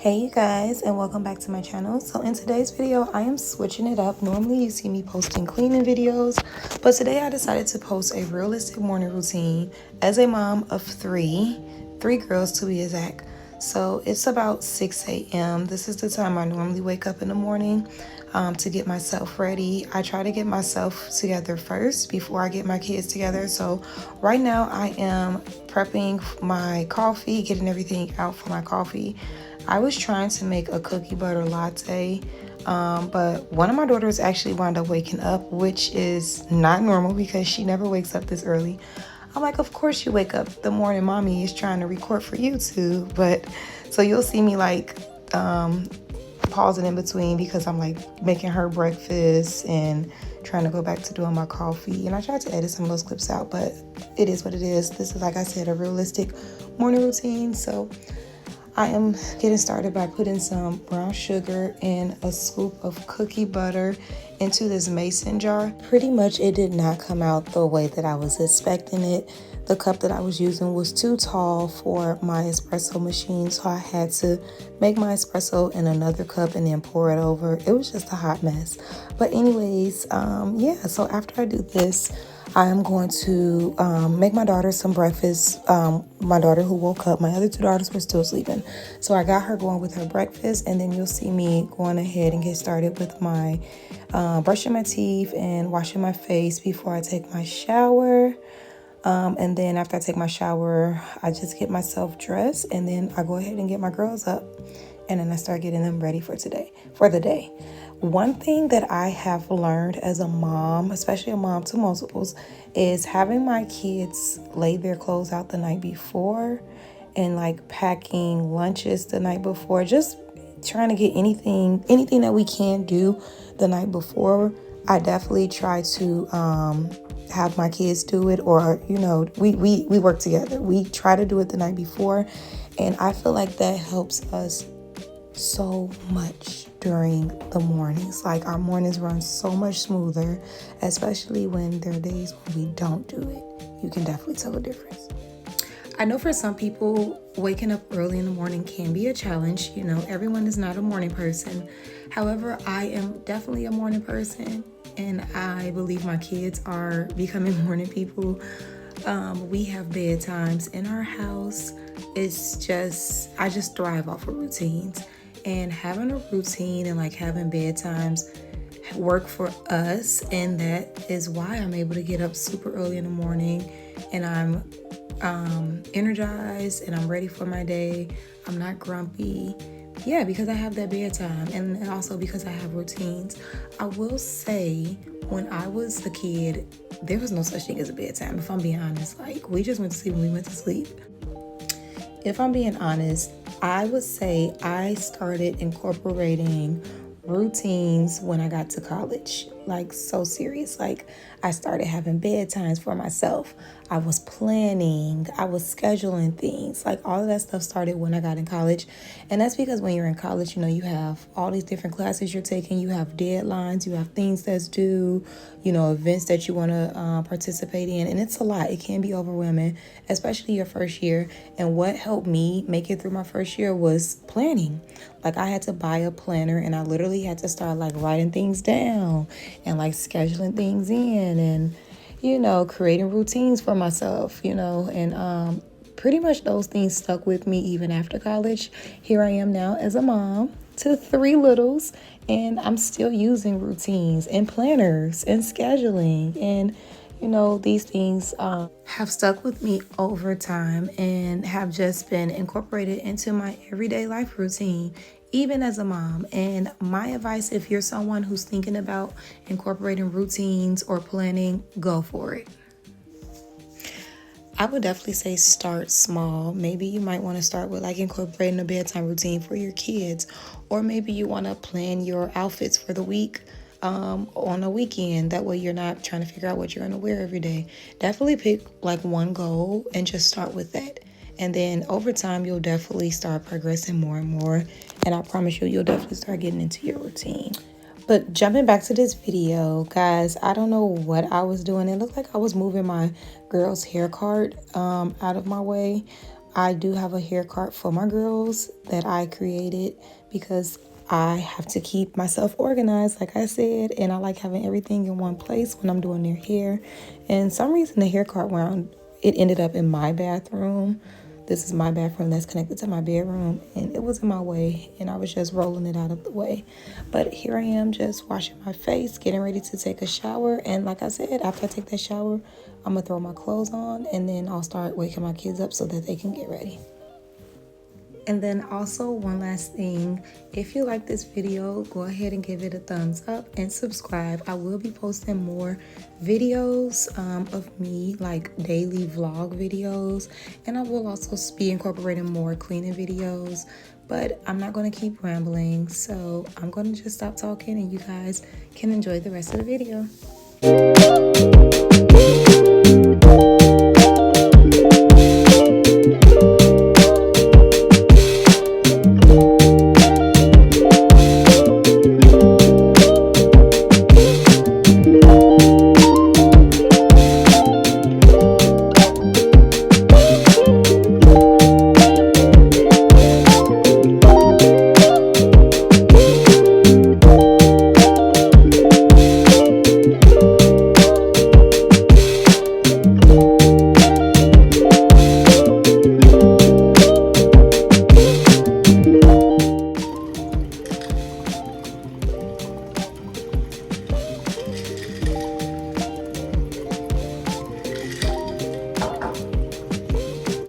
Hey you guys, and welcome back to my channel. So in today's video I am switching it up. Normally you see me posting cleaning videos, but today I decided to post a realistic morning routine as a mom of three girls to be exact. So it's about 6 a.m. This is the time I normally wake up in the morning to get myself ready. I try to get myself together first before I get my kids together. So right now I am prepping my coffee, getting everything out for my coffee. I was trying to make a cookie butter latte, but one of my daughters actually wound up waking up, which is not normal because she never wakes up this early. I'm like, of course you wake up the morning mommy is trying to record for YouTube. But so you'll see me like pausing in between because I'm like making her breakfast and trying to go back to doing my coffee. And I tried to edit some of those clips out, but it is what it is. This is, like I said, a realistic morning routine. So I am getting started by putting some brown sugar and a scoop of cookie butter into this mason jar. Pretty much it did not come out the way that I was expecting it. The cup that I was using was too tall for my espresso machine, so I had to make my espresso in another cup and then pour it over. It was just a hot mess. But anyways, yeah, so after I do this, I am going to make my daughter some breakfast. My daughter who woke up, my other two daughters were still sleeping. So I got her going with her breakfast, and then you'll see me going ahead and get started with my brushing my teeth and washing my face before I take my shower. And then after I take my shower, I just get myself dressed, and then I go ahead and get my girls up, and then I start getting them ready for the day. One thing that I have learned as a mom, especially a mom to multiples, is having my kids lay their clothes out the night before and like packing lunches the night before, just trying to get anything that we can do the night before. I definitely try to have my kids do it, or we work together. We try to do it the night before, and I feel like that helps us so much during the mornings. Like our mornings run so much smoother, especially when there are days when we don't do it. You can definitely tell the difference. I know for some people, waking up early in the morning can be a challenge. Everyone is not a morning person. However, I am definitely a morning person, and I believe my kids are becoming morning people. We have bedtimes in our house. I just thrive off of routines. And having a routine and like having bedtimes work for us, and that is why I'm able to get up super early in the morning, and I'm energized and I'm ready for my day. I'm not grumpy. Yeah, because I have that bedtime, and also because I have routines. I will say, when I was a kid, there was no such thing as a bedtime. If I'm being honest, like we just went to sleep when we went to sleep. If I'm being honest, I would say I started incorporating routines when I got to college. Like, so serious. Like, I started having bedtimes for myself. I was planning, I was scheduling things. Like, all of that stuff started when I got in college. And that's because when you're in college, you have all these different classes you're taking. You have deadlines, you have things that's due, events that you want to participate in. And it's a lot. It can be overwhelming, especially your first year. And what helped me make it through my first year was planning. Like, I had to buy a planner, and I literally had to start like writing things down and like scheduling things in, and creating routines for myself, and pretty much those things stuck with me even after college. Here I am now as a mom to three littles, and I'm still using routines and planners and scheduling, and these things have stuck with me over time and have just been incorporated into my everyday life routine, even as a mom. And my advice, if you're someone who's thinking about incorporating routines or planning, go for it. I would definitely say start small. Maybe you might want to start with like incorporating a bedtime routine for your kids, or maybe you want to plan your outfits for the week on a weekend. That way you're not trying to figure out what you're going to wear every day. Definitely pick like one goal and just start with that. And then over time, you'll definitely start progressing more and more. And I promise you'll definitely start getting into your routine. But jumping back to this video, guys, I don't know what I was doing. It looked like I was moving my girl's hair cart out of my way. I do have a hair cart for my girls that I created because I have to keep myself organized, like I said, and I like having everything in one place when I'm doing their hair. And some reason the hair cart wound, it ended up in my bathroom. This is my bathroom that's connected to my bedroom, and it was in my way, and I was just rolling it out of the way. But here I am just washing my face, getting ready to take a shower. And like I said, after I take that shower, I'm gonna throw my clothes on, and then I'll start waking my kids up so that they can get ready. And then also one last thing, if you like this video, go ahead and give it a thumbs up and subscribe. I will be posting more videos of me, like daily vlog videos, and I will also be incorporating more cleaning videos, but I'm not going to keep rambling, so I'm going to just stop talking and you guys can enjoy the rest of the video.